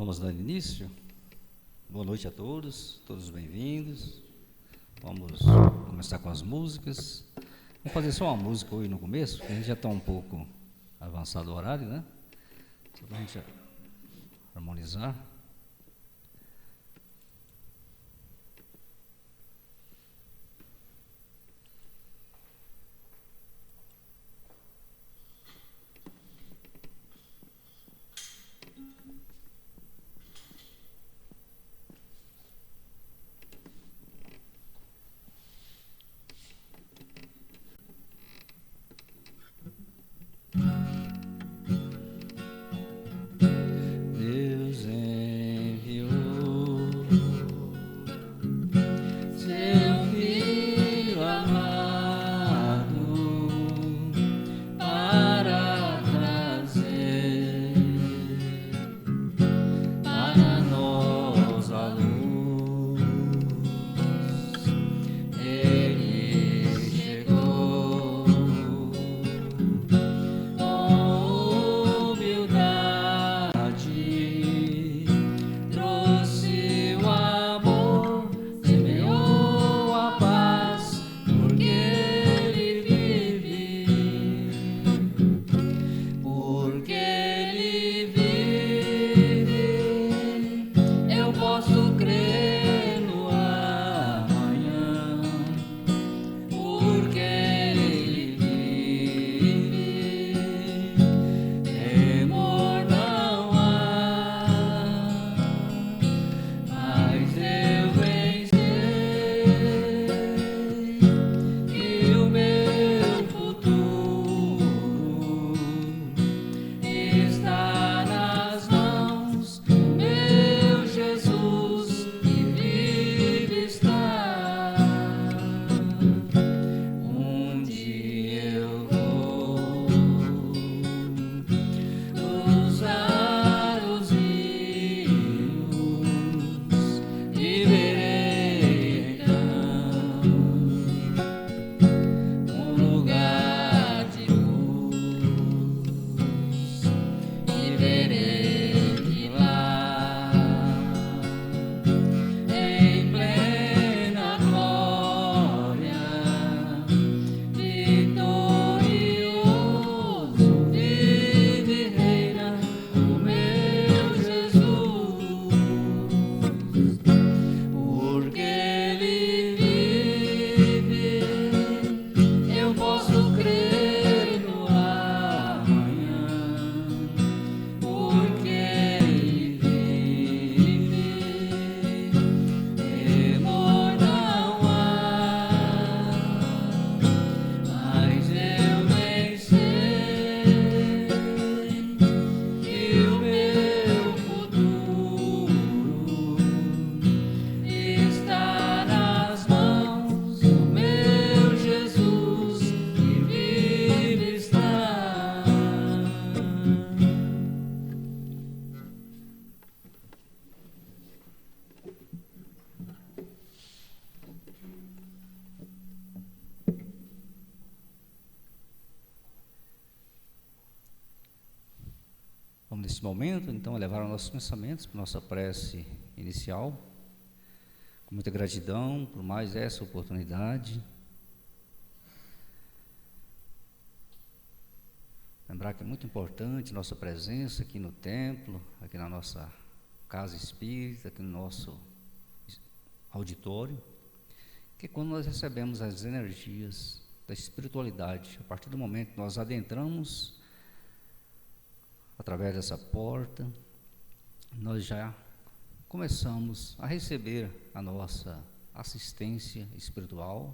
Vamos dar início. Boa noite a todos, todos bem-vindos. Vamos começar com as músicas. Vamos fazer só uma música hoje no começo, porque a gente já está um pouco avançado o horário, né? Só para a gente harmonizar. Deus enviou seu Filho amado para trazer para nós a luz. Ele chegou com humildade, trouxe o amor, semeou a paz, porque Ele vive, porque Ele vive. Eu posso crer no amanhã, porque Ele vive. Temor não há, mas eu sei que o meu futuro está nas mãos do meu Jesus, que vive está. Onde eu vou cruzar os rios e verei então um lugar de luz, e verei que lá, em plena glória, vitorioso, vive e reina o meu Jesus, porque Ele vive. Eu posso crer no amanhã, porque Ele vive. Temor não há, mas eu bem sei que o meu futuro está nas mãos do meu Jesus, que vive está. Vamos nesse momento, então, elevar os nossos pensamentos para a nossa prece inicial, com muita gratidão por mais essa oportunidade. Lembrar que é muito importante nossa presença aqui no templo, aqui na nossa casa espírita, aqui no nosso auditório, que é quando nós recebemos as energias da espiritualidade, a partir do momento que nós adentramos através dessa porta, nós já começamos a receber a nossa assistência espiritual,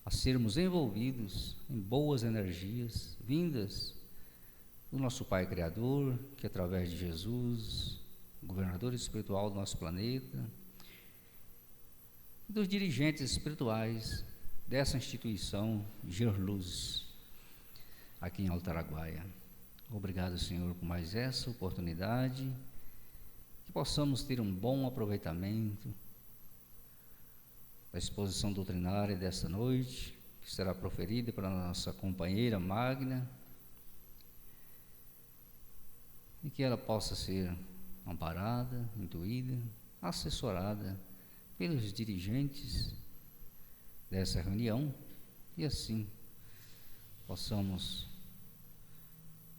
a sermos envolvidos em boas energias vindas do nosso Pai Criador, que através de Jesus, governador espiritual do nosso planeta, e dos dirigentes espirituais dessa instituição Gerluz, aqui em Alto Araguaia. Obrigado, Senhor, por mais essa oportunidade, que possamos ter um bom aproveitamento da exposição doutrinária desta noite, que será proferida pela nossa companheira Magna, e que ela possa ser amparada, intuída, assessorada pelos dirigentes dessa reunião e assim possamos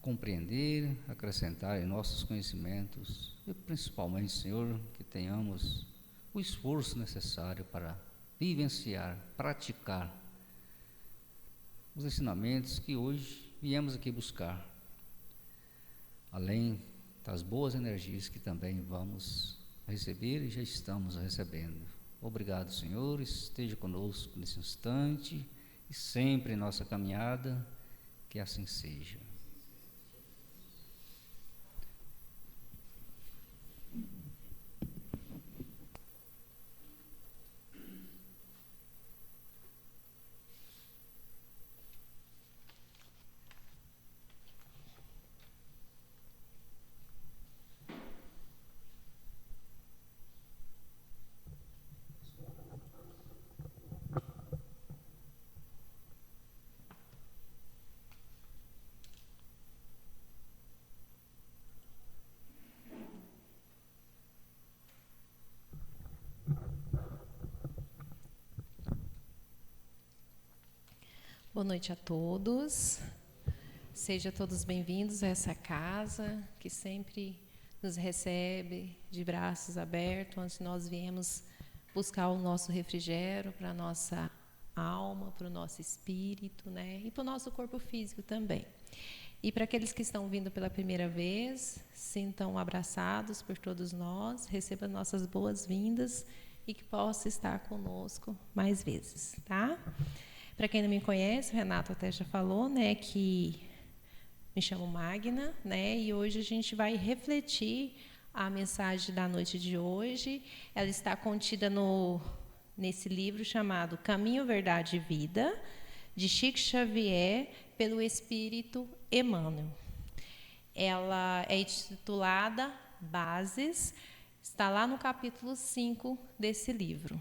compreender, acrescentar em nossos conhecimentos e principalmente, Senhor, que tenhamos o esforço necessário para vivenciar, praticar os ensinamentos que hoje viemos aqui buscar, além das boas energias que também vamos receber e já estamos recebendo. Obrigado, Senhor, esteja conosco nesse instante e sempre em nossa caminhada, que assim seja. Boa noite a todos. Sejam todos bem-vindos a essa casa que sempre nos recebe de braços abertos, onde nós viemos buscar o nosso refrigério para a nossa alma, para o nosso espírito, né? E para o nosso corpo físico também. E para aqueles que estão vindo pela primeira vez, sintam abraçados por todos nós, recebam nossas boas-vindas e que possa estar conosco mais vezes, tá? Para quem não me conhece, o Renato até já falou, né, que me chamo Magna, né, e hoje a gente vai refletir a mensagem da noite de hoje. Ela está contida nesse livro chamado Caminho, Verdade e Vida, de Chico Xavier, pelo Espírito Emmanuel. Ela é intitulada Bases, está lá no capítulo 5 desse livro.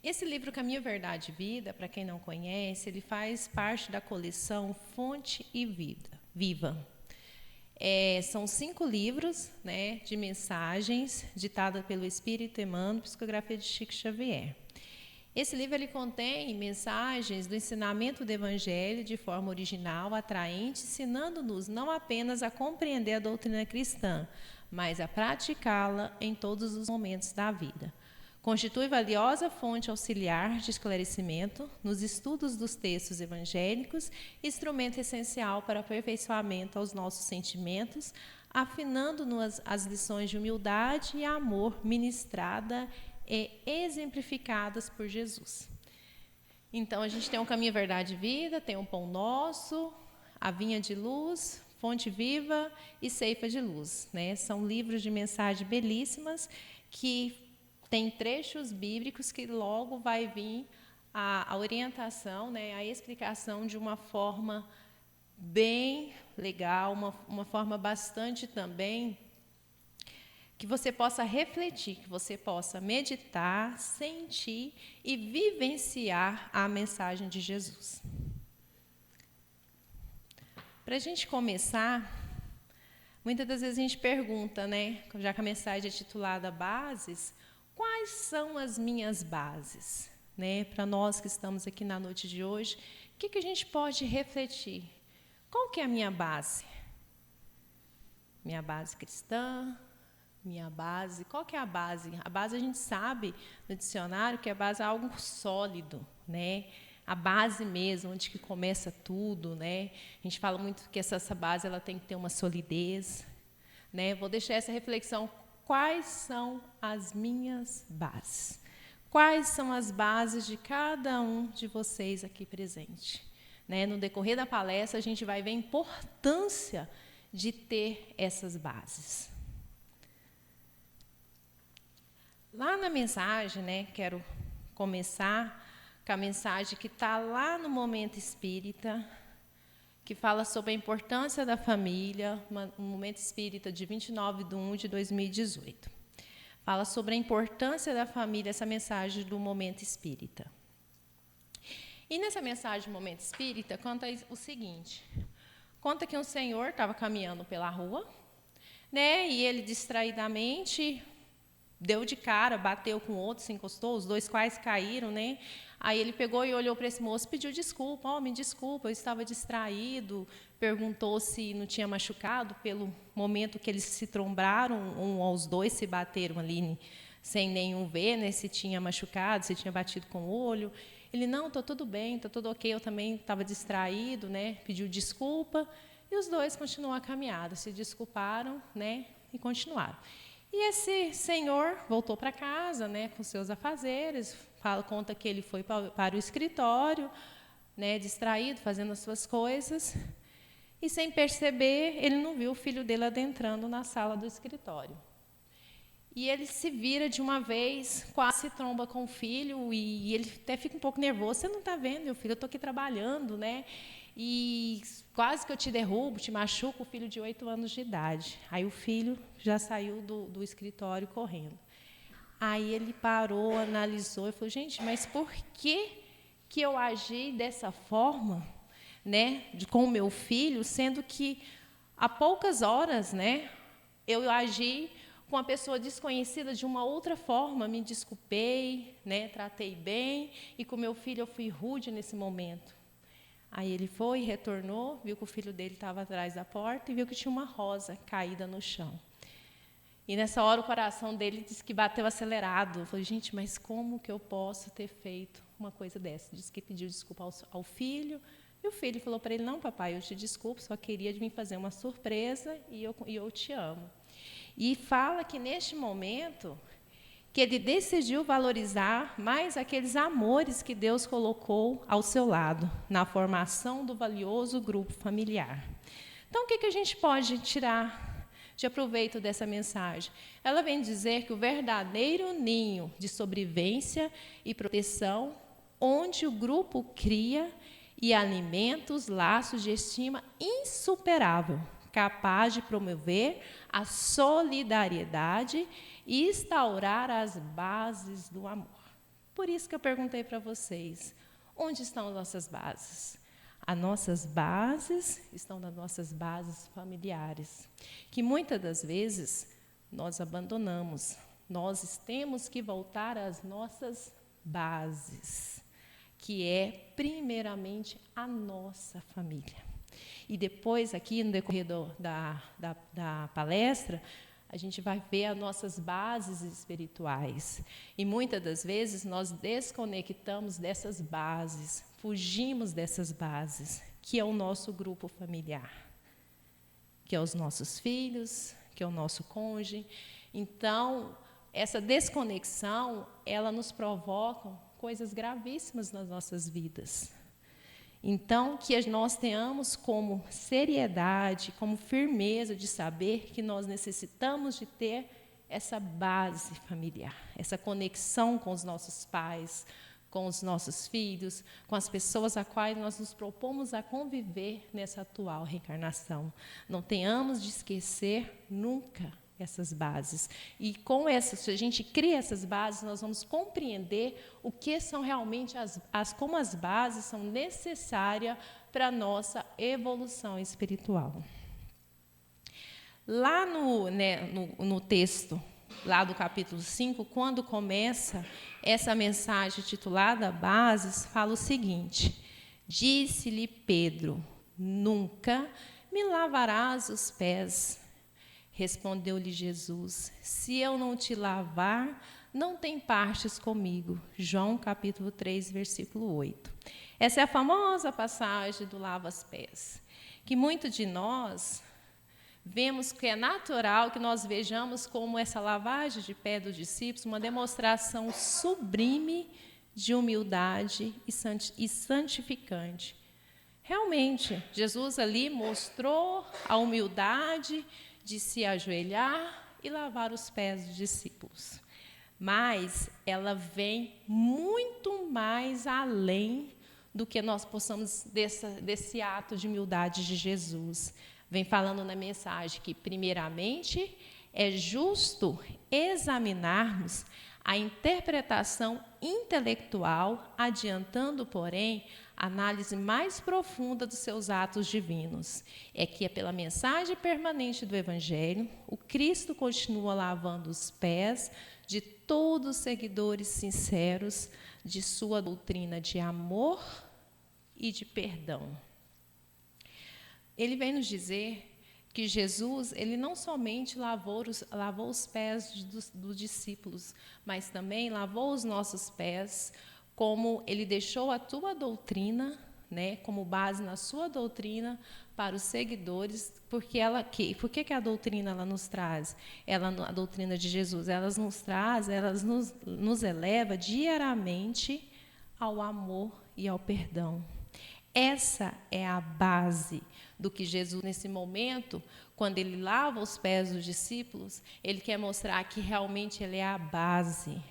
Esse livro Caminho, Verdade e Vida, para quem não conhece, ele faz parte da coleção Fonte e Viva. São 5 livros, né, de mensagens ditadas pelo Espírito Emmanuel, psicografia de Chico Xavier. Esse livro ele contém mensagens do ensinamento do Evangelho de forma original, atraente, ensinando-nos não apenas a compreender a doutrina cristã, mas a praticá-la em todos os momentos da vida. Constitui valiosa fonte auxiliar de esclarecimento nos estudos dos textos evangélicos, instrumento essencial para aperfeiçoamento aos nossos sentimentos, afinando-nos as lições de humildade e amor ministrada e exemplificadas por Jesus. Então, a gente tem um Caminho, Verdade e Vida, tem um Pão Nosso, a Vinha de Luz, Fonte Viva e Ceifa de Luz, né? São livros de mensagem belíssimas que tem trechos bíblicos que logo vai vir a orientação, né, a explicação de uma forma bem legal, uma forma bastante também que você possa refletir, que você possa meditar, sentir e vivenciar a mensagem de Jesus. Para a gente começar, muitas das vezes a gente pergunta, né, já que a mensagem é titulada Bases, quais são as minhas bases? Né? Para nós que estamos aqui na noite de hoje, o que a gente pode refletir? Qual que é a minha base? Minha base cristã? Minha base? Qual que é a base? A base a gente sabe no dicionário que a base é algo sólido, né? A base mesmo, onde que começa tudo, né? A gente fala muito que essa base ela tem que ter uma solidez, né? Vou deixar essa reflexão. Quais são as minhas bases? Quais são as bases de cada um de vocês aqui presente? Né? No decorrer da palestra, a gente vai ver a importância de ter essas bases. Lá na mensagem, né, quero começar com a mensagem que está lá no Momento Espírita, que fala sobre a importância da família, um Momento Espírita de 29/1/2018. Fala sobre a importância da família, essa mensagem do Momento Espírita. E nessa mensagem do Momento Espírita, conta o seguinte: Conta que um senhor estava caminhando pela rua, né? E ele distraidamente deu de cara, bateu com outro, se encostou, os dois quase caíram, né? Aí ele pegou e olhou para esse moço, pediu desculpa, me desculpa, eu estava distraído, perguntou se não tinha machucado, pelo momento que eles se trombaram, os dois se bateram ali, sem nenhum ver, né, se tinha machucado, se tinha batido com o olho. Ele, não, está tudo bem, está tudo ok, eu também estava distraído, né, pediu desculpa, e os dois continuaram a caminhada, se desculparam, né, e continuaram. E esse senhor voltou para casa, né, com seus afazeres, conta que ele foi para o escritório, né, distraído, fazendo as suas coisas, e sem perceber, ele não viu o filho dele adentrando na sala do escritório. E ele se vira de uma vez, quase se tromba com o filho, e ele até fica um pouco nervoso. Você não está vendo, meu filho, eu estou aqui trabalhando, né? E quase que eu te derrubo, te machuco, o filho de 8 anos de idade. Aí o filho já saiu do escritório correndo. Aí ele parou, analisou e falou, gente, mas por que eu agi dessa forma, né, com o meu filho, sendo que há poucas horas, né, eu agi com uma pessoa desconhecida de uma outra forma, me desculpei, né, tratei bem, e com meu filho eu fui rude nesse momento. Aí ele foi, retornou, viu que o filho dele estava atrás da porta e viu que tinha uma rosa caída no chão. E nessa hora o coração dele disse que bateu acelerado. Eu falei, gente, mas como que eu posso ter feito uma coisa dessa? Disse que pediu desculpa ao filho, e o filho falou para ele, não, papai, eu te desculpo, só queria vir fazer uma surpresa e eu te amo. E fala que neste momento que ele decidiu valorizar mais aqueles amores que Deus colocou ao seu lado, na formação do valioso grupo familiar. Então, o que a gente pode tirar de aproveito dessa mensagem? Ela vem dizer que o verdadeiro ninho de sobrevivência e proteção, onde o grupo cria e alimenta os laços de estima insuperável, capaz de promover a solidariedade e instaurar as bases do amor. Por isso que eu perguntei para vocês, onde estão as nossas bases? As nossas bases estão nas nossas bases familiares, que muitas das vezes nós abandonamos. Nós temos que voltar às nossas bases, que é, primeiramente, a nossa família. E depois, aqui no decorrer da palestra, a gente vai ver as nossas bases espirituais. E muitas das vezes nós desconectamos dessas bases, fugimos dessas bases, que é o nosso grupo familiar, que é os nossos filhos, que é o nosso cônjuge. Então, essa desconexão, ela nos provoca coisas gravíssimas nas nossas vidas. Então, que nós tenhamos como seriedade, como firmeza de saber que nós necessitamos de ter essa base familiar, essa conexão com os nossos pais, com os nossos filhos, com as pessoas a quais nós nos propomos a conviver nessa atual reencarnação. Não tenhamos de esquecer nunca essas bases. E com essas, se a gente cria essas bases, nós vamos compreender o que são realmente como as bases são necessárias para a nossa evolução espiritual. Lá no texto, lá do capítulo 5, quando começa essa mensagem titulada Bases, fala o seguinte, disse-lhe Pedro, nunca me lavarás os pés. Respondeu-lhe Jesus, se eu não te lavar, não tem partes comigo. João capítulo 3, versículo 8. Essa é a famosa passagem do lava os pés, que muito de nós vemos que é natural que nós vejamos como essa lavagem de pé dos discípulos uma demonstração sublime de humildade e santificante. Realmente, Jesus ali mostrou a humildade de se ajoelhar e lavar os pés dos discípulos. Mas ela vem muito mais além do que nós possamos desse ato de humildade de Jesus. Vem falando na mensagem que, primeiramente, é justo examinarmos a interpretação intelectual, adiantando, porém, a análise mais profunda dos seus atos divinos. É que é pela mensagem permanente do Evangelho, o Cristo continua lavando os pés de todos os seguidores sinceros de sua doutrina de amor e de perdão. Ele vem nos dizer que Jesus, ele não somente lavou os pés dos discípulos, mas também lavou os nossos pés, como ele deixou a tua doutrina, né, como base na sua doutrina para os seguidores, porque a doutrina ela nos traz? A doutrina de Jesus, ela nos eleva diariamente ao amor e ao perdão. Essa é a base do que Jesus, nesse momento, quando ele lava os pés dos discípulos, ele quer mostrar que realmente ele é a base,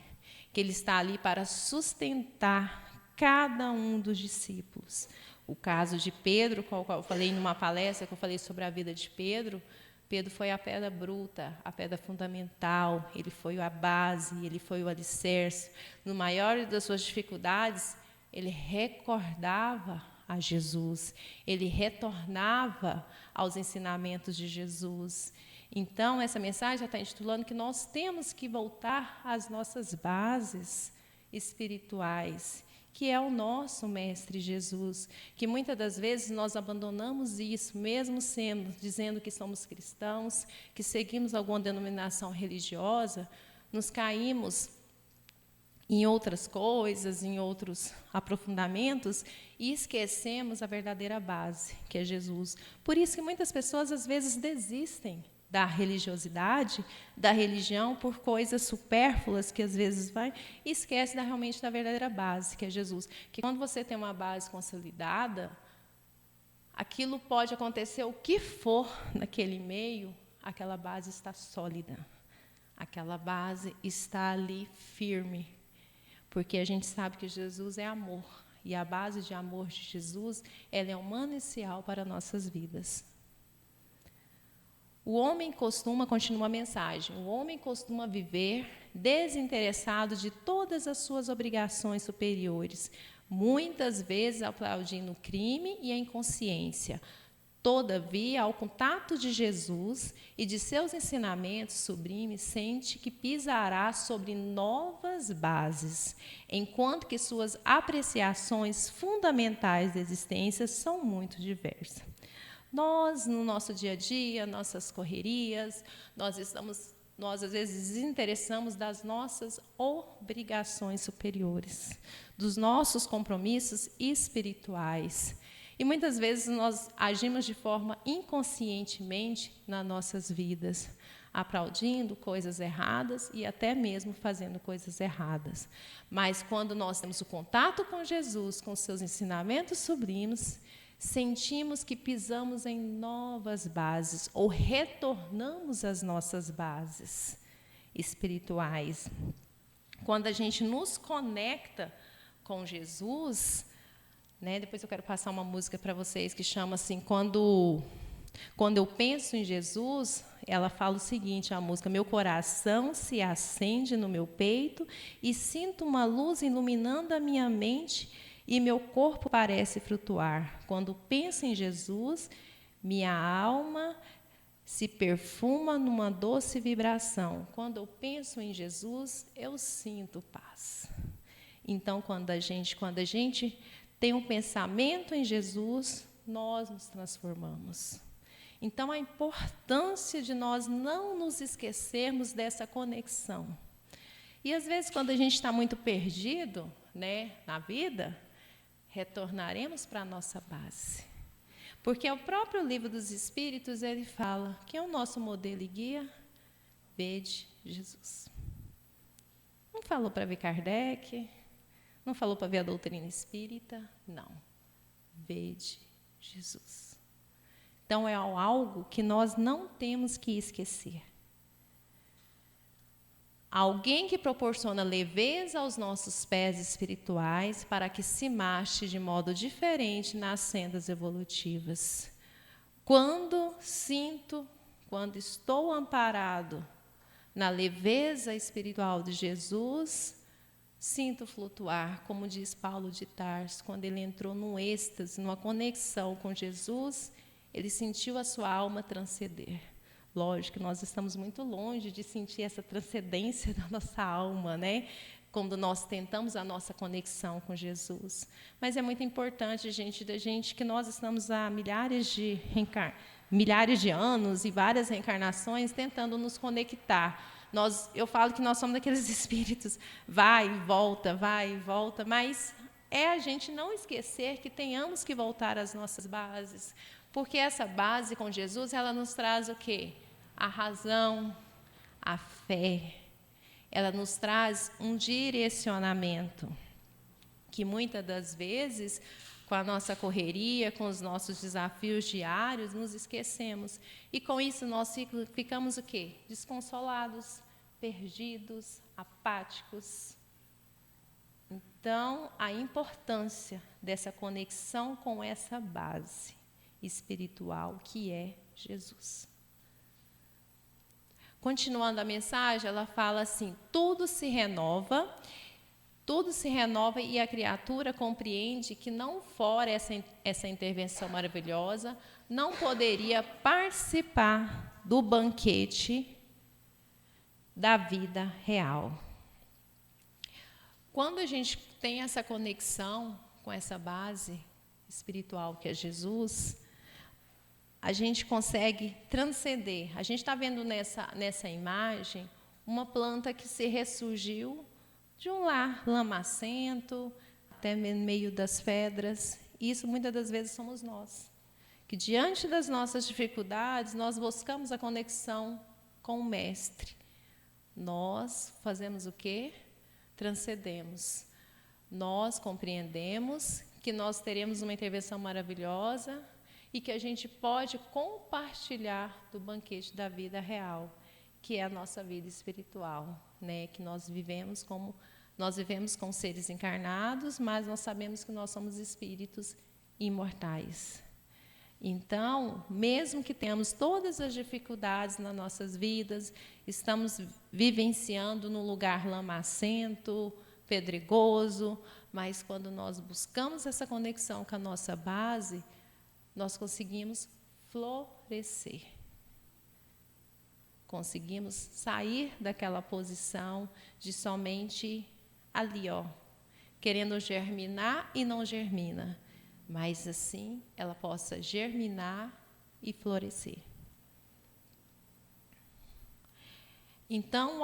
que ele está ali para sustentar cada um dos discípulos. O caso de Pedro, qual eu falei numa palestra, que eu falei sobre a vida de Pedro, Pedro foi a pedra bruta, a pedra fundamental, ele foi a base, ele foi o alicerce. No maior das suas dificuldades, ele recordava a Jesus, ele retornava aos ensinamentos de Jesus. Então, essa mensagem já está intitulando que nós temos que voltar às nossas bases espirituais, que é o nosso Mestre Jesus, que muitas das vezes nós abandonamos isso, mesmo dizendo que somos cristãos, que seguimos alguma denominação religiosa, nos caímos em outras coisas, em outros aprofundamentos, e esquecemos a verdadeira base, que é Jesus. Por isso que muitas pessoas, às vezes, desistem da religiosidade, da religião, por coisas supérfluas que, às vezes, vai e esquecem realmente da verdadeira base, que é Jesus. Que quando você tem uma base consolidada, aquilo pode acontecer o que for naquele meio, aquela base está sólida. Aquela base está ali firme. Porque a gente sabe que Jesus é amor, e a base de amor de Jesus, ela é um manancial para nossas vidas. Continua a mensagem, o homem costuma viver desinteressado de todas as suas obrigações superiores, muitas vezes aplaudindo o crime e a inconsciência. Todavia, ao contato de Jesus e de seus ensinamentos sublimes, sente que pisará sobre novas bases, enquanto que suas apreciações fundamentais da existência são muito diversas. Nós, no nosso dia a dia, nossas correrias, nós às vezes desinteressamos das nossas obrigações superiores, dos nossos compromissos espirituais. E muitas vezes nós agimos de forma inconscientemente nas nossas vidas, aplaudindo coisas erradas e até mesmo fazendo coisas erradas. Mas quando nós temos o contato com Jesus, com seus ensinamentos sublimes, sentimos que pisamos em novas bases ou retornamos às nossas bases espirituais. Quando a gente nos conecta com Jesus, né, depois eu quero passar uma música para vocês que chama assim, quando eu penso em Jesus, ela fala o seguinte, a música: meu coração se acende no meu peito e sinto uma luz iluminando a minha mente e meu corpo parece flutuar. Quando penso em Jesus, minha alma se perfuma numa doce vibração. Quando eu penso em Jesus, eu sinto paz. Então, quando a gente tem um pensamento em Jesus, nós nos transformamos. Então, a importância de nós não nos esquecermos dessa conexão. E, às vezes, quando a gente está muito perdido, né, na vida, retornaremos para a nossa base. Porque o próprio Livro dos Espíritos, ele fala que é o nosso modelo e guia, vede Jesus. Não falou para ver Kardec, não falou para ver a doutrina espírita, não. Vede Jesus. Então, é algo que nós não temos que esquecer. Alguém que proporciona leveza aos nossos pés espirituais para que se marche de modo diferente nas sendas evolutivas. Quando estou amparado na leveza espiritual de Jesus, sinto flutuar, como diz Paulo de Tarso, quando ele entrou num êxtase, numa conexão com Jesus, ele sentiu a sua alma transcender. Lógico que nós estamos muito longe de sentir essa transcendência da nossa alma, né? Quando nós tentamos a nossa conexão com Jesus. Mas é muito importante, gente, que nós estamos há milhares de anos e várias reencarnações tentando nos conectar. Eu falo que nós somos daqueles espíritos, vai e volta, mas é a gente não esquecer que tenhamos que voltar às nossas bases, porque essa base com Jesus, ela nos traz o quê? A razão, a fé, ela nos traz um direcionamento, que muitas das vezes, com a nossa correria, com os nossos desafios diários, nos esquecemos. E com isso nós ficamos o quê? Desconsolados, perdidos, apáticos. Então, a importância dessa conexão com essa base espiritual que é Jesus. Continuando a mensagem, ela fala assim: tudo se renova e a criatura compreende que não fora essa intervenção maravilhosa, não poderia participar do banquete da vida real. Quando a gente tem essa conexão com essa base espiritual que é Jesus, a gente consegue transcender. A gente está vendo nessa imagem uma planta que se ressurgiu de um lar lamacento, até no meio das pedras. Isso, muitas das vezes, somos nós. Que, diante das nossas dificuldades, nós buscamos a conexão com o Mestre. Nós fazemos o quê? Transcendemos. Nós compreendemos que nós teremos uma intervenção maravilhosa e que a gente pode compartilhar do banquete da vida real, que é a nossa vida espiritual, né? Que nós vivemos com seres encarnados, mas nós sabemos que nós somos espíritos imortais. Então, mesmo que tenhamos todas as dificuldades nas nossas vidas, estamos vivenciando num lugar lamacento, pedregoso, mas quando nós buscamos essa conexão com a nossa base, nós conseguimos florescer. Conseguimos sair daquela posição de somente ali, querendo germinar e não germina, mas assim ela possa germinar e florescer. Então,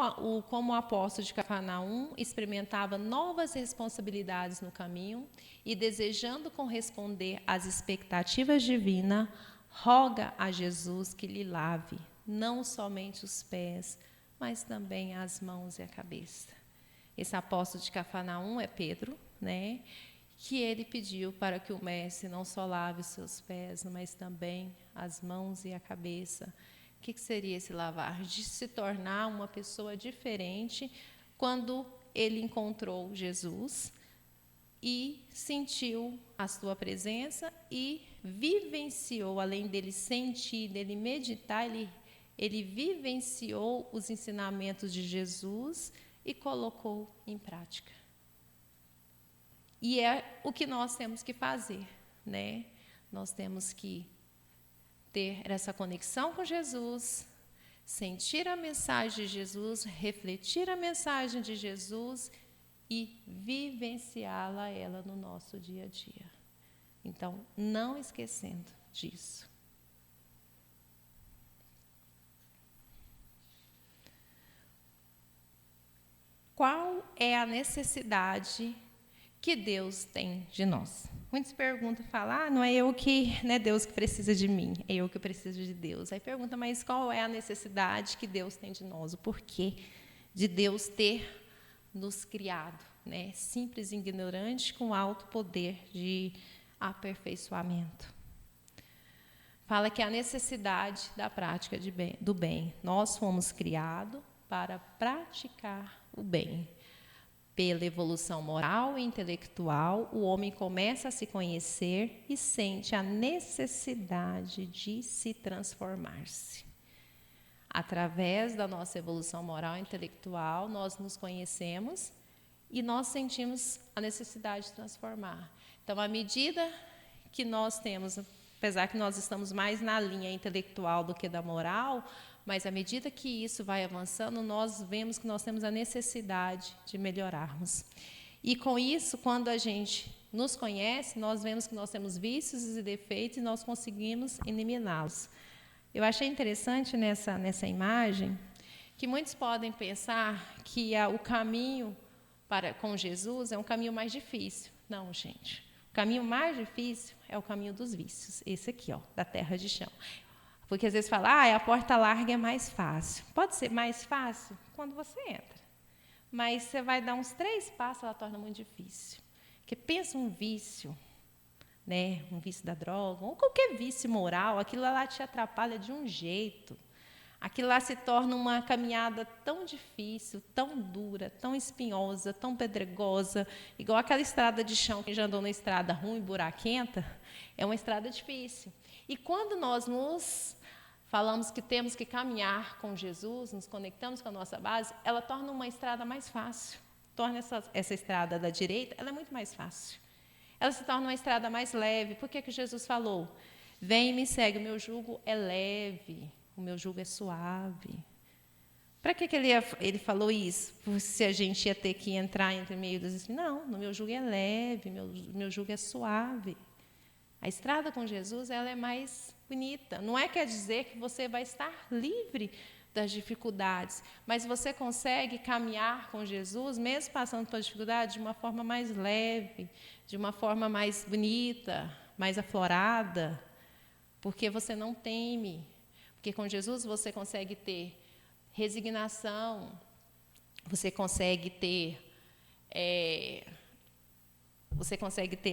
como o apóstolo de Cafarnaum experimentava novas responsabilidades no caminho e desejando corresponder às expectativas divinas, roga a Jesus que lhe lave não somente os pés, mas também as mãos e a cabeça. Esse apóstolo de Cafarnaum é Pedro, né? Que ele pediu para que o mestre não só lave os seus pés, mas também as mãos e a cabeça. O que seria esse lavar? De se tornar uma pessoa diferente quando ele encontrou Jesus e sentiu a sua presença e vivenciou, além dele sentir, dele meditar, ele vivenciou os ensinamentos de Jesus e colocou em prática. E é o que nós temos que fazer, né? Nós temos que ter essa conexão com Jesus, sentir a mensagem de Jesus, refletir a mensagem de Jesus e vivenciá-la ela no nosso dia a dia. Então, não esquecendo disso. Qual é a necessidade que Deus tem de nós? Muitos perguntam, falam, não é eu que, não é Deus que precisa de mim, é eu que preciso de Deus. Aí pergunta, mas qual é a necessidade que Deus tem de nós? O porquê de Deus ter nos criado, né? Simples e ignorante, com alto poder de aperfeiçoamento. Fala que a necessidade da prática do bem. Nós fomos criados para praticar o bem. Pela evolução moral e intelectual, o homem começa a se conhecer e sente a necessidade de se transformar-se. Através da nossa evolução moral e intelectual, nós nos conhecemos e nós sentimos a necessidade de transformar. Então, à medida que nós temos, apesar que nós estamos mais na linha intelectual do que da moral, mas à medida que isso vai avançando, nós vemos que nós temos a necessidade de melhorarmos. E com isso, quando a gente nos conhece, nós vemos que nós temos vícios e defeitos e nós conseguimos eliminá-los. Eu achei interessante nessa imagem que muitos podem pensar que o caminho com Jesus é um caminho mais difícil. Não, gente. O caminho mais difícil é o caminho dos vícios. Esse aqui, ó, da terra de chão. Porque às vezes fala, a porta larga é mais fácil. Pode ser mais fácil quando você entra. Mas você vai dar uns 3 passos, ela torna muito difícil. Porque pensa um vício, né? Um vício da droga, ou qualquer vício moral, aquilo lá te atrapalha de um jeito. Aquilo lá se torna uma caminhada tão difícil, tão dura, tão espinhosa, tão pedregosa, igual aquela estrada de chão que já andou na estrada ruim, buraquenta, é uma estrada difícil. E quando nós nos falamos que temos que caminhar com Jesus, nos conectamos com a nossa base, ela torna uma estrada mais fácil. Torna essa estrada da direita, ela é muito mais fácil. Ela se torna uma estrada mais leve. Por que Jesus falou? Vem e me segue, o meu jugo é leve. O meu jugo é suave. Para que ele falou isso? Se a gente ia ter que entrar entre meio dos espinhos? Não, no meu jugo é leve, meu jugo é suave. A estrada com Jesus ela é mais bonita. Não quer dizer que você vai estar livre das dificuldades, mas você consegue caminhar com Jesus, mesmo passando por dificuldades, de uma forma mais leve, de uma forma mais bonita, mais aflorada, porque você não teme. Porque com Jesus você consegue ter resignação, você consegue ter,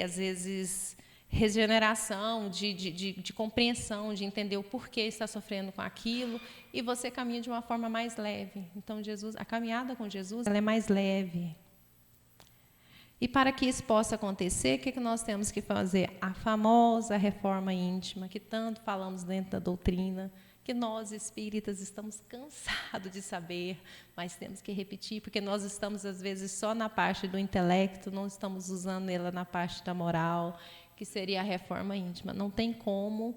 às vezes, regeneração, de compreensão, de entender o porquê está sofrendo com aquilo, e você caminha de uma forma mais leve. Então, a caminhada com Jesus ela é mais leve. E para que isso possa acontecer, o que nós temos que fazer? A famosa reforma íntima, que tanto falamos dentro da doutrina, que nós espíritas estamos cansados de saber, mas temos que repetir, porque nós estamos, às vezes, só na parte do intelecto, não estamos usando ela na parte da moral, que seria a reforma íntima. Não tem como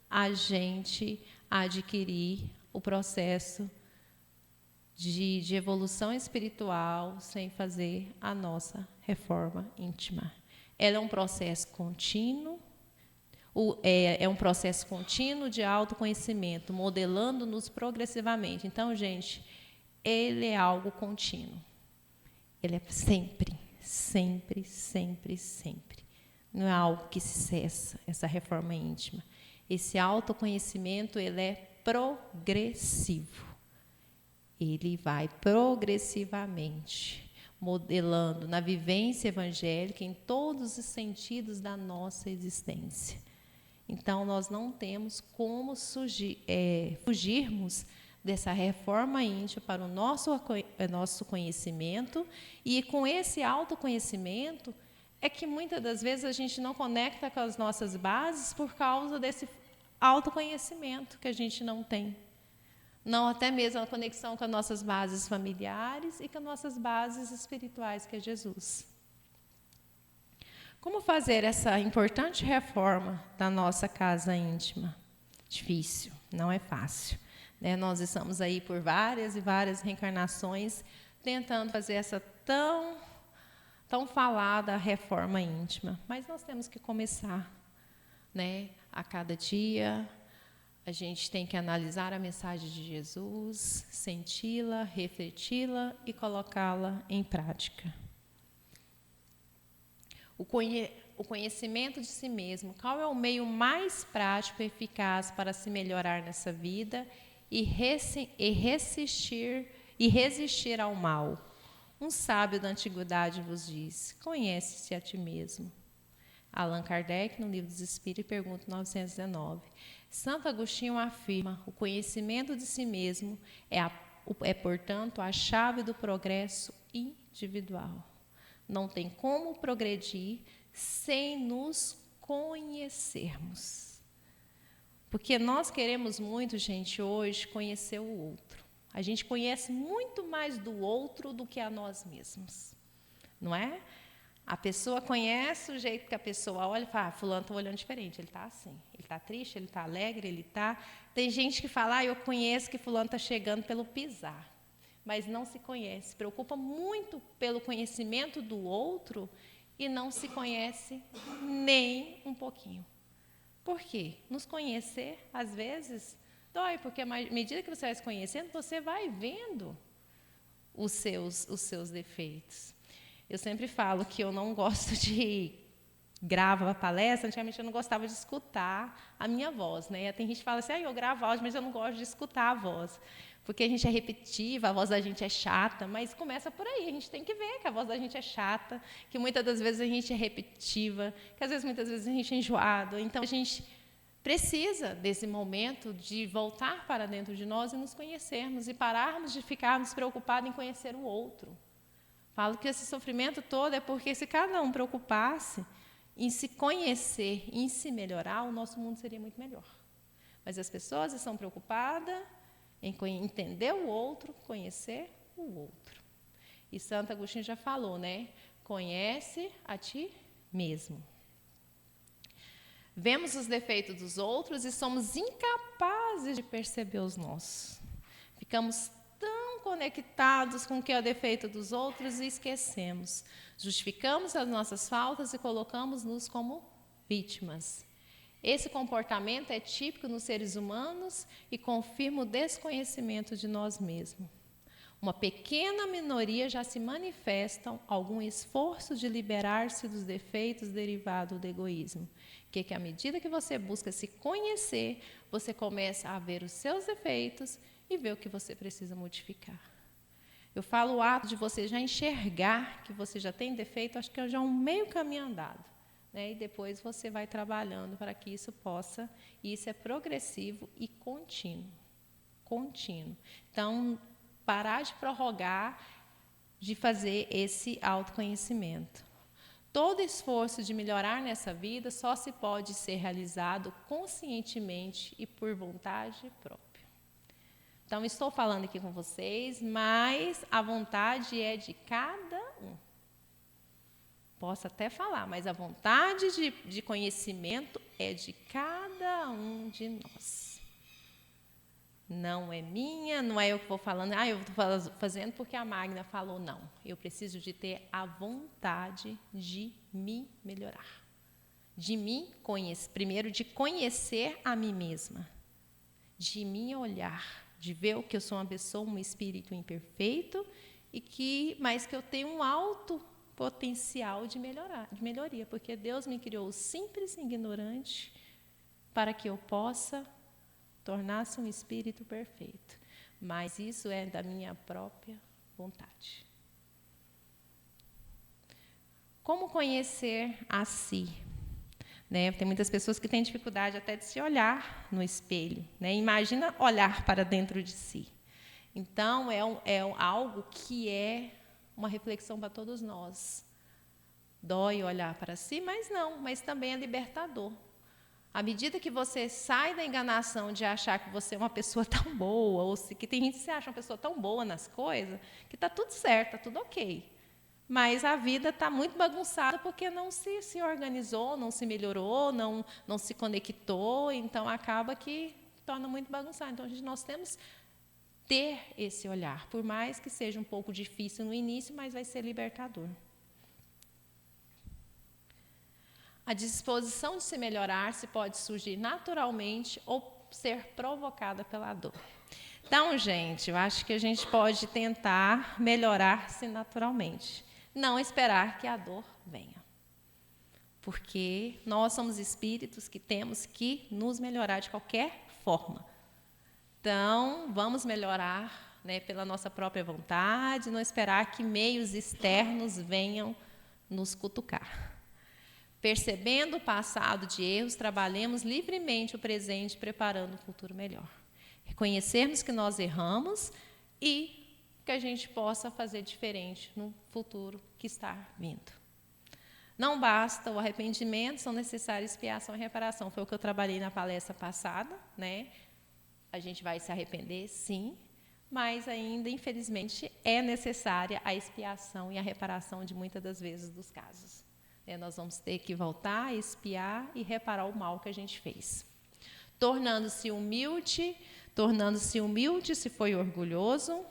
a gente adquirir o processo de evolução espiritual sem fazer a nossa reforma íntima. Ela é um processo contínuo, é um processo contínuo de autoconhecimento, modelando-nos progressivamente. Então, gente, ele é algo contínuo. Ele é sempre, sempre, sempre, sempre. Não é algo que se cessa, essa reforma íntima. Esse autoconhecimento, ele é progressivo. Ele vai progressivamente modelando na vivência evangélica em todos os sentidos da nossa existência. Então, nós não temos como fugirmos dessa reforma íntima para o nosso conhecimento, e com esse autoconhecimento é que muitas das vezes a gente não conecta com as nossas bases por causa desse autoconhecimento que a gente não tem. Não até mesmo a conexão com as nossas bases familiares e com as nossas bases espirituais, que é Jesus. Como fazer essa importante reforma da nossa casa íntima? Difícil, não é fácil. Né? Nós estamos aí por várias e várias reencarnações tentando fazer essa tão falada reforma íntima. Mas nós temos que começar, né? A cada dia. A gente tem que analisar a mensagem de Jesus, senti-la, refleti-la e colocá-la em prática. O conhecimento de si mesmo. Qual é o meio mais prático e eficaz para se melhorar nessa vida e resistir ao mal? Um sábio da antiguidade vos diz: conhece-se a ti mesmo. Allan Kardec, no Livro dos Espíritos, pergunta 919. Santo Agostinho afirma: o conhecimento de si mesmo é, portanto, a chave do progresso individual. Não tem como progredir sem nos conhecermos. Porque nós queremos muito, gente, hoje conhecer o outro. A gente conhece muito mais do outro do que a nós mesmos, não é? A pessoa conhece o jeito que a pessoa olha e fala, fulano está olhando diferente, ele está assim, ele está triste, ele está alegre, ele está... Tem gente que fala, eu conheço que fulano está chegando pelo pisar, mas não se conhece, se preocupa muito pelo conhecimento do outro e não se conhece nem um pouquinho. Por quê? Nos conhecer, às vezes, dói, porque à medida que você vai se conhecendo, você vai vendo os seus defeitos. Eu sempre falo que eu não gosto de gravar palestra, antigamente eu não gostava de escutar a minha voz, né? Tem gente que fala assim, eu gravo áudio, mas eu não gosto de escutar a voz, porque a gente é repetitiva, a voz da gente é chata, mas começa por aí, a gente tem que ver que a voz da gente é chata, que muitas das vezes a gente é repetitiva, que às vezes, muitas vezes a gente é enjoado, então a gente precisa desse momento de voltar para dentro de nós e nos conhecermos e pararmos de ficarmos preocupados em conhecer o outro. Falo que esse sofrimento todo é porque se cada um preocupasse em se conhecer, em se melhorar, o nosso mundo seria muito melhor. Mas as pessoas estão preocupadas em entender o outro, conhecer o outro. E Santo Agostinho já falou, né? Conhece a ti mesmo. Vemos os defeitos dos outros e somos incapazes de perceber os nossos. Ficamos tão conectados com o que é o defeito dos outros e esquecemos. Justificamos as nossas faltas e colocamos-nos como vítimas. Esse comportamento é típico nos seres humanos e confirma o desconhecimento de nós mesmos. Uma pequena minoria já se manifestam algum esforço de liberar-se dos defeitos derivados do egoísmo. Que à medida que você busca se conhecer, você começa a ver os seus defeitos e ver o que você precisa modificar. Eu falo o ato de você já enxergar que você já tem defeito, acho que é já um meio caminho andado, né? E depois você vai trabalhando para que isso possa, e isso é progressivo e contínuo. Então, parar de prorrogar, de fazer esse autoconhecimento. Todo esforço de melhorar nessa vida só se pode ser realizado conscientemente e por vontade própria. Então, estou falando aqui com vocês, mas a vontade é de cada um. Posso até falar, mas a vontade de conhecimento é de cada um de nós. Não é minha, não é eu que vou falando, eu estou fazendo porque a Magna falou, não. Eu preciso de ter a vontade de me melhorar. De me conhecer, primeiro de conhecer a mim mesma. De me olhar, de ver que eu sou uma pessoa, um espírito imperfeito, mas que eu tenho um alto potencial de melhoria, porque Deus me criou simples e ignorante para que eu possa tornar-se um espírito perfeito. Mas isso é da minha própria vontade. Como conhecer a si? Né? Tem muitas pessoas que têm dificuldade até de se olhar no espelho. Né? Imagina olhar para dentro de si. Então, é algo que é uma reflexão para todos nós. Dói olhar para si, mas também é libertador. À medida que você sai da enganação de achar que você é uma pessoa tão boa, ou que tem gente que se acha uma pessoa tão boa nas coisas, que está tudo certo, está tudo ok. Mas a vida está muito bagunçada porque não se organizou, não se melhorou, não se conectou, então acaba que torna muito bagunçado. Então, nós temos que ter esse olhar, por mais que seja um pouco difícil no início, mas vai ser libertador. A disposição de se melhorar se pode surgir naturalmente ou ser provocada pela dor. Então, gente, eu acho que a gente pode tentar melhorar-se naturalmente. Não esperar que a dor venha. Porque nós somos espíritos que temos que nos melhorar de qualquer forma. Então, vamos melhorar, né, pela nossa própria vontade, não esperar que meios externos venham nos cutucar. Percebendo o passado de erros, trabalhemos livremente o presente, preparando um futuro melhor. Reconhecermos que nós erramos e que a gente possa fazer diferente no futuro que está vindo. Não basta o arrependimento, são necessárias expiação e reparação. Foi o que eu trabalhei na palestra passada, né? A gente vai se arrepender, sim, mas ainda, infelizmente, é necessária a expiação e a reparação de muitas das vezes dos casos. Nós vamos ter que voltar a expiar e reparar o mal que a gente fez. Tornando-se humilde se foi orgulhoso,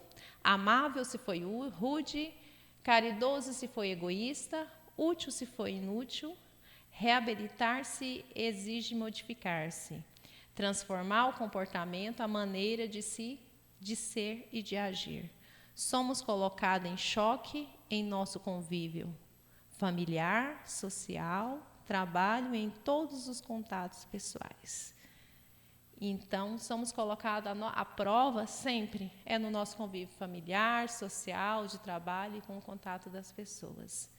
amável se foi rude, caridoso se foi egoísta, útil se foi inútil, reabilitar-se exige modificar-se, transformar o comportamento, a maneira de ser e de agir. Somos colocados em choque em nosso convívio familiar, social, trabalho, em todos os contatos pessoais. Então, somos colocados à prova sempre, é no nosso convívio familiar, social, de trabalho e com o contato das pessoas.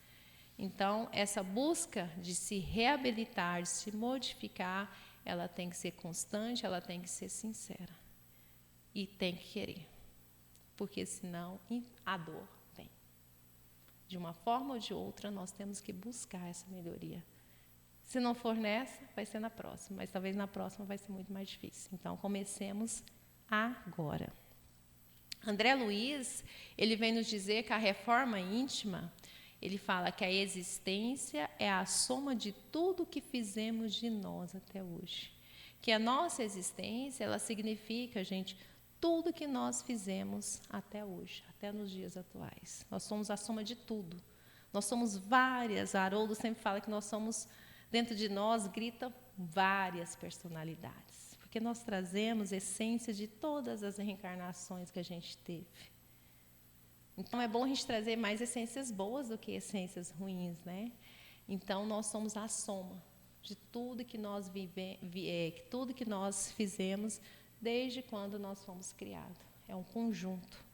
Então, essa busca de se reabilitar, de se modificar, ela tem que ser constante, ela tem que ser sincera. E tem que querer, porque senão a dor vem. De uma forma ou de outra, nós temos que buscar essa melhoria. Se não for nessa, vai ser na próxima, mas talvez na próxima vai ser muito mais difícil. Então, comecemos agora. André Luiz, ele vem nos dizer que a reforma íntima, ele fala que a existência é a soma de tudo que fizemos de nós até hoje. Que a nossa existência, ela significa, gente, tudo que nós fizemos até hoje, até nos dias atuais. Nós somos a soma de tudo. Nós somos várias, Haroldo sempre fala que nós somos, dentro de nós, grita várias personalidades. Porque nós trazemos essência de todas as reencarnações que a gente teve. Então, é bom a gente trazer mais essências boas do que essências ruins, né? Então, nós somos a soma de tudo que nós tudo que nós fizemos desde quando nós fomos criados. É um conjunto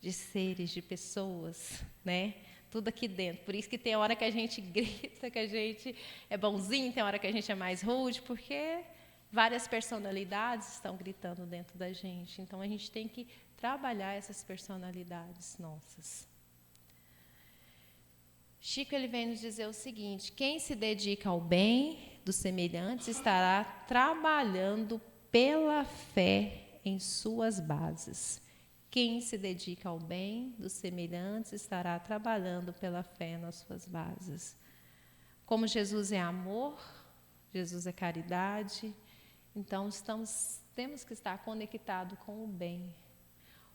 de seres, de pessoas, né? Tudo aqui dentro. Por isso que tem hora que a gente grita, que a gente é bonzinho, tem hora que a gente é mais rude, porque várias personalidades estão gritando dentro da gente. Então, a gente tem que trabalhar essas personalidades nossas. Chico, ele vem nos dizer o seguinte: quem se dedica ao bem dos semelhantes estará trabalhando pela fé em suas bases. Quem se dedica ao bem dos semelhantes estará trabalhando pela fé nas suas bases. Como Jesus é amor, Jesus é caridade, então temos que estar conectados com o bem.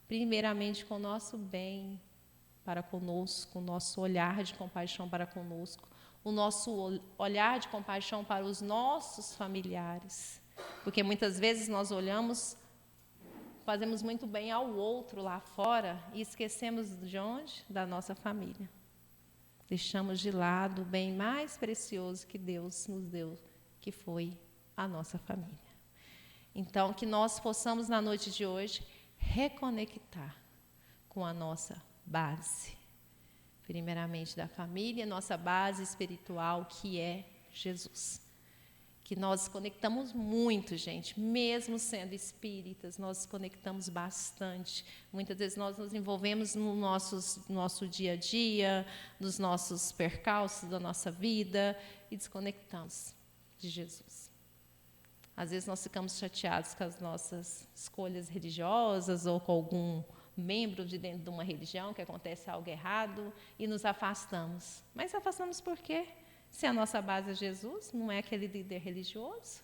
Primeiramente com o nosso bem para conosco, o nosso olhar de compaixão para conosco, o nosso olhar de compaixão para os nossos familiares. Porque muitas vezes nós olhamos, fazemos muito bem ao outro lá fora e esquecemos de onde? Da nossa família. Deixamos de lado o bem mais precioso que Deus nos deu, que foi a nossa família. Então, que nós possamos, na noite de hoje, reconectar com a nossa base. Primeiramente da família, nossa base espiritual, que é Jesus. Que nós conectamos muito, gente, mesmo sendo espíritas, nós conectamos bastante. Muitas vezes nós nos envolvemos no nosso dia a dia, nos nossos percalços da nossa vida e desconectamos de Jesus. Às vezes nós ficamos chateados com as nossas escolhas religiosas ou com algum membro de dentro de uma religião que acontece algo errado e nos afastamos. Mas afastamos por quê? Se a nossa base é Jesus, não é aquele líder religioso,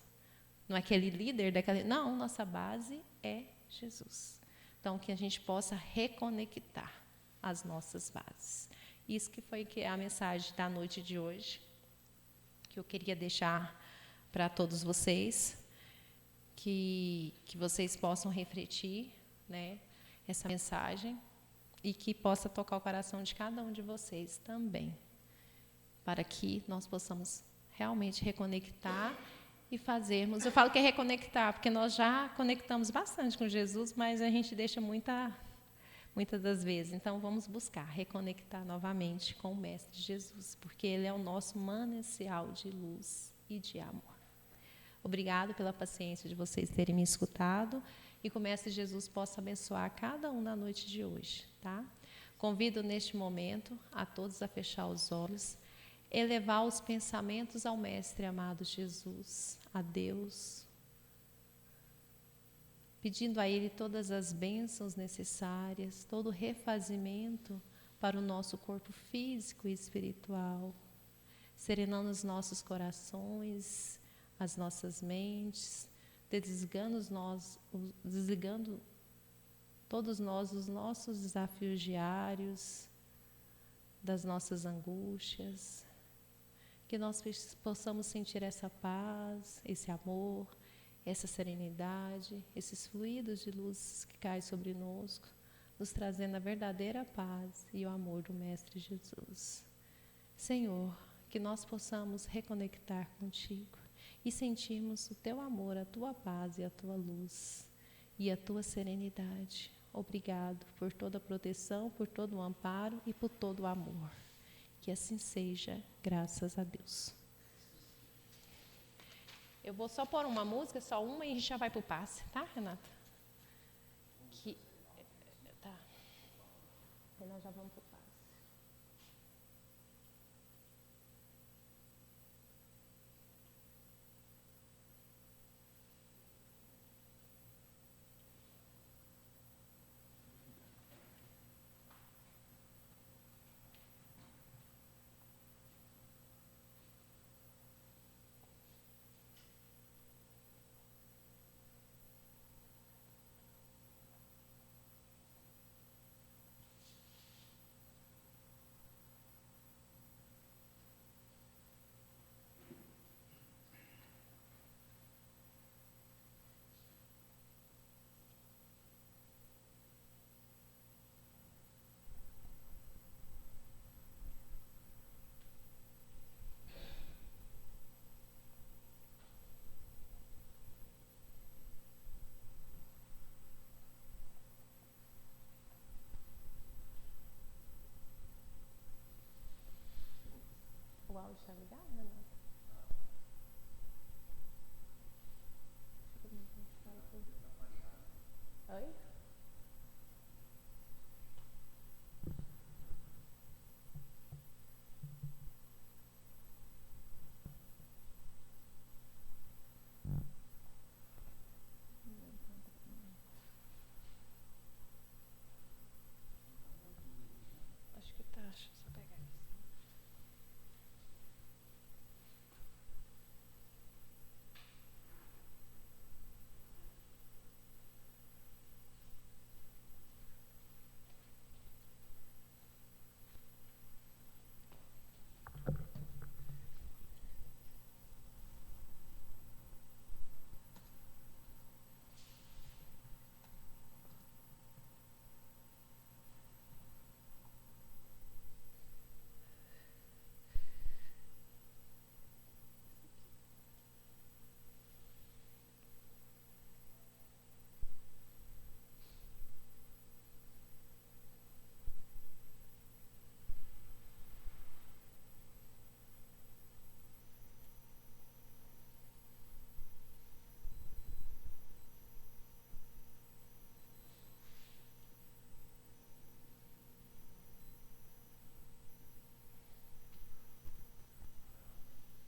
não é aquele líder daquele... Não, nossa base é Jesus. Então, que a gente possa reconectar as nossas bases. Isso que foi a mensagem da noite de hoje, que eu queria deixar para todos vocês, que vocês possam refletir, né, essa mensagem e que possa tocar o coração de cada um de vocês também, para que nós possamos realmente reconectar e fazermos... Eu falo que é reconectar, porque nós já conectamos bastante com Jesus, mas a gente deixa muitas das vezes. Então, vamos buscar reconectar novamente com o Mestre Jesus, porque Ele é o nosso manancial de luz e de amor. Obrigado pela paciência de vocês terem me escutado e que o Mestre Jesus possa abençoar cada um na noite de hoje, tá? Convido neste momento a todos a fechar os olhos. elevar os pensamentos ao Mestre amado Jesus, a Deus, pedindo a Ele todas as bênçãos necessárias, todo o refazimento para o nosso corpo físico e espiritual, serenando os nossos corações, as nossas mentes, desligando todos nós os nossos desafios diários, das nossas angústias, que nós possamos sentir essa paz, esse amor, essa serenidade, esses fluidos de luz que caem sobre nós, nos trazendo a verdadeira paz e o amor do Mestre Jesus. Senhor, que nós possamos reconectar contigo e sentirmos o teu amor, a tua paz e a tua luz e a tua serenidade. Obrigado por toda a proteção, por todo o amparo e por todo o amor. Que assim seja, graças a Deus. Eu vou só pôr uma música, só uma, e a gente já vai para o passe, tá, Renata? Tá. Aí nós já vamos para o passe. O áudio está ligado, Renata? Oi? Acho que tá, deixa eu só pegar isso.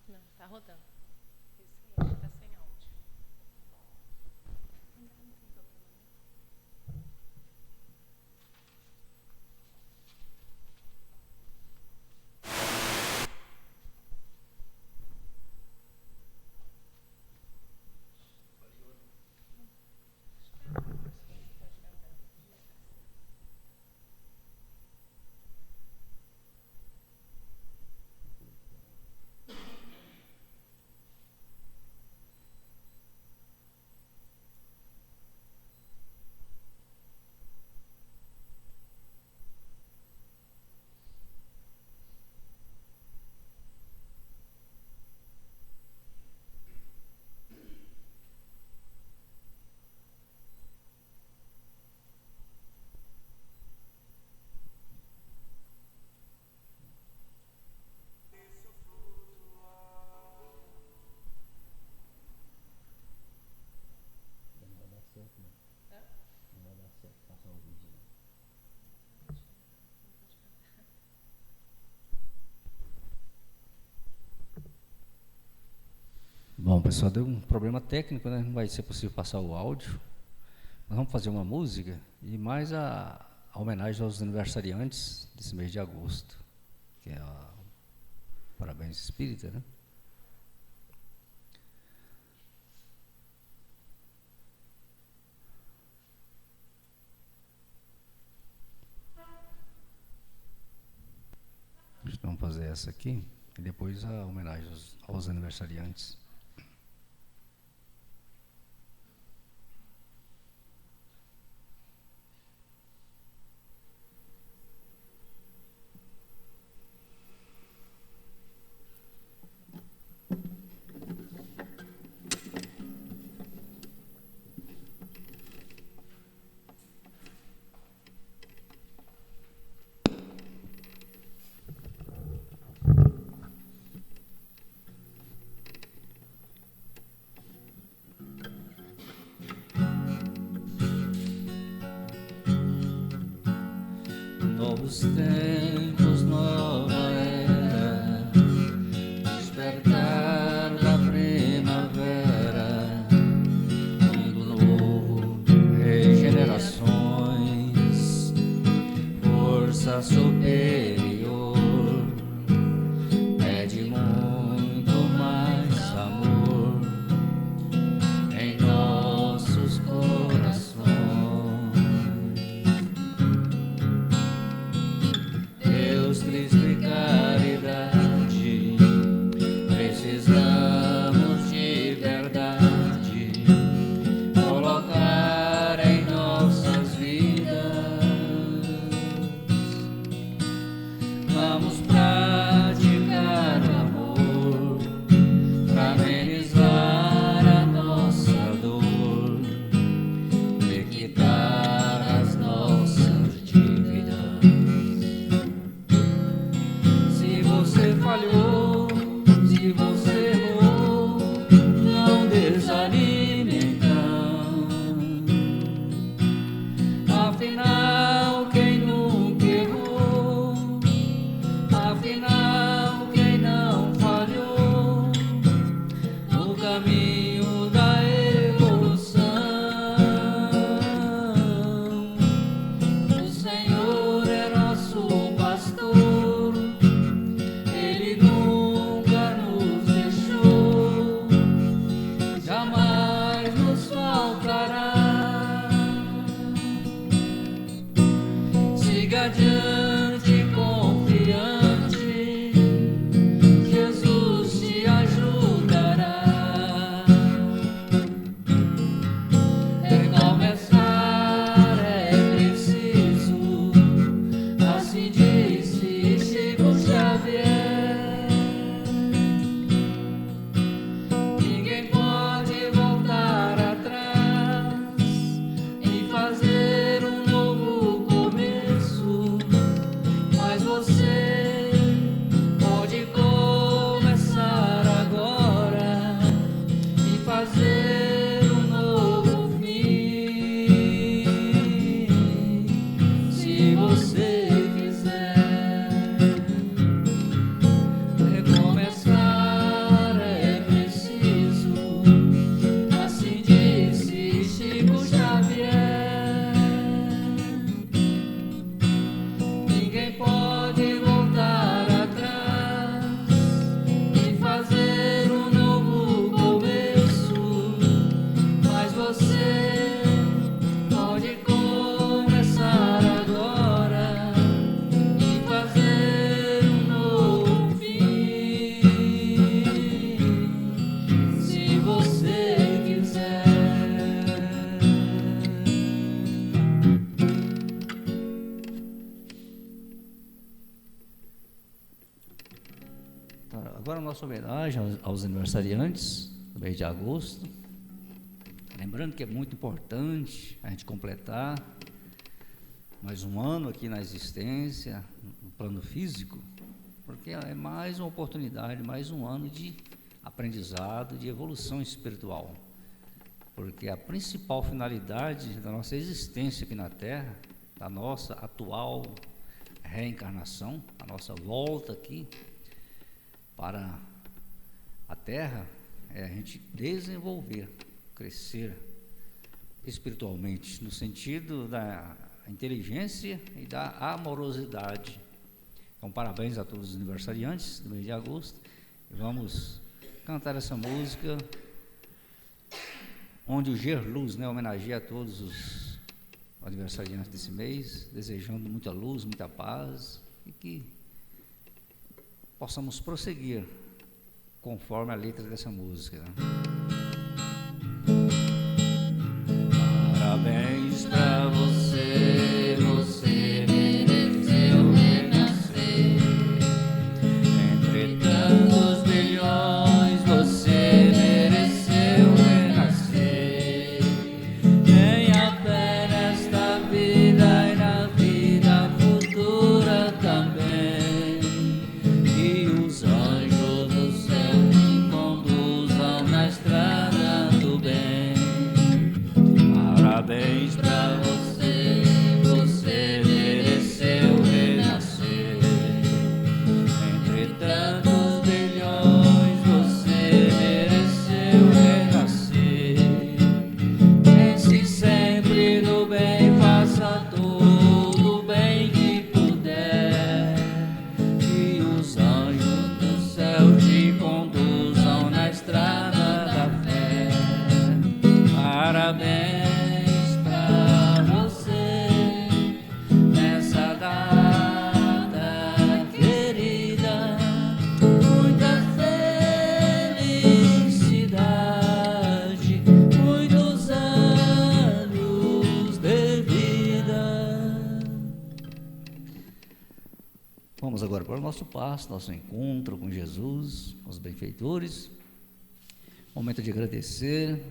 Não, tá rodando. Esse aí tá sem áudio. Não tem problema, né? Bom, pessoal, deu um problema técnico, né? Não vai ser possível passar o áudio. Nós vamos fazer uma música e mais a homenagem aos aniversariantes desse mês de agosto, que é a Parabéns Espírita, né? Vamos fazer essa aqui e depois a homenagem aos aniversariantes. Novos tempos, nova era, despertar da primavera, mundo novo, regenerações, força superior, pede muito mais amor em nossos corações. Cristo e caridade, precisamos de verdade, colocar em nossas vidas. Vamos praticar o amor, pra amenizar a nossa dor, liquidar as nossas dívidas. Você falhou, se você errou, não desanime então. Afinal, quem nunca errou, afinal, quem não falhou, no caminho da evolução, o Senhor é nosso pastor. Siga adiante confiante, Jesus te ajudará. Recomeçar é preciso, assim disse Chico Xavier. Ninguém pode voltar atrás e fazer um novo começo, mas você pode começar agora e fazer um novo fim, se você quiser. Recomeçar é preciso, assim disse Chico Xavier. Ninguém pode voltar atrás e fazer um novo começo, mas você pode começar agora e fazer um novo fim, se você quiser. Agora a nossa homenagem aos aniversariantes do mês de agosto. Lembrando que é muito importante a gente completar mais um ano aqui na existência, no plano físico, porque é mais uma oportunidade, mais um ano de aprendizado, de evolução espiritual. Porque a principal finalidade da nossa existência aqui na Terra, da nossa atual reencarnação, a nossa volta aqui para a Terra, é a gente desenvolver, crescer espiritualmente, no sentido da inteligência e da amorosidade. Então, parabéns a todos os aniversariantes do mês de agosto. Vamos cantar essa música, onde o Gerluz, né, homenageia a todos os aniversariantes desse mês, desejando muita luz, muita paz, e que possamos prosseguir conforme a letra dessa música. Parabéns pra você, você mereceu renascer. Entre tantos bilhões, você mereceu renascer. Tenha fé nesta vida e na vida futura também. E os anjos do céu te conduzam na estrada do bem. Parabéns pra você, você mereceu renascer. Entre tantos bilhões, você mereceu renascer. Pense sempre no bem, faça todo o bem que puder. E os anjos do céu te conduzam na estrada da fé. Parabéns pra você nessa data querida, muita felicidade, muitos anos de vida. Vamos agora para o nosso passo, nosso encontro com Jesus, os benfeitores. Momento de agradecer,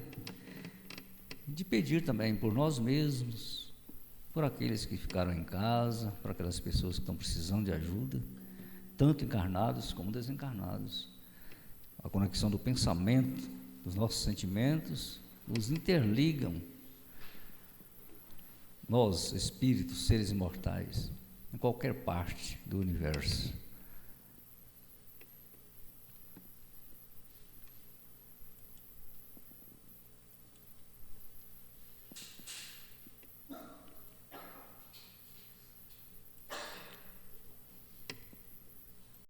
de pedir também por nós mesmos, por aqueles que ficaram em casa, por aquelas pessoas que estão precisando de ajuda, tanto encarnados como desencarnados. A conexão do pensamento, dos nossos sentimentos, nos interligam, nós, espíritos, seres imortais, em qualquer parte do universo.